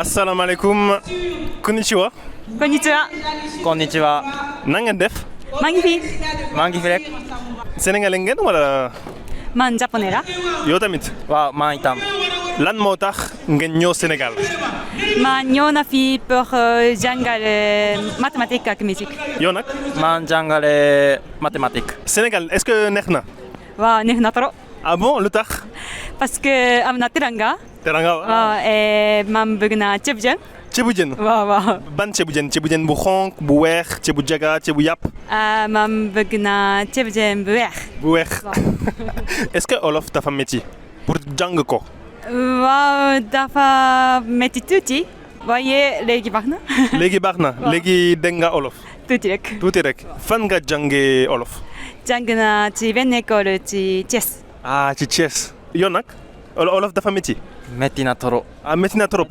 asalaamaaleykum. konnichiwa. Konnichiwa. Konnichiwa. na ngeen def. maa ngi fi. maa ngi fi rek. sénégalais ngeen wala. man japonais la. yow tamit. waaw maa itam. lan moo tax ngeen ñëw Sénégal. ma ñëw na fi pour jàngale mathématique ak musique. yow nag. maa jàngale mathématique. Sénégal est-ce que neex na. waaw neex na trop. ah bon lu tax. parce que am na teranga. teranga waaw man bëgg naa ceebu jën. ceebu jën. waaw waaw. ban ceebu jën ceebu jën bu xonk bu weex ceebu jaga ceebu yàpp. man bëgg naa ceebu jën bu weex. bu weex. est-ce que olof dafa métti pour jàng ko. waaw dafa métti tuuti. waaye léegi baax na. léegi baax na léegi dégg nga olof. tuuti rek. tuuti rek fan nga jàngee olof. jàng naa ci benn école ci Thiès. ah ci Thiès. yow nag olof dafa métti. metti na trop. ah métti na trop.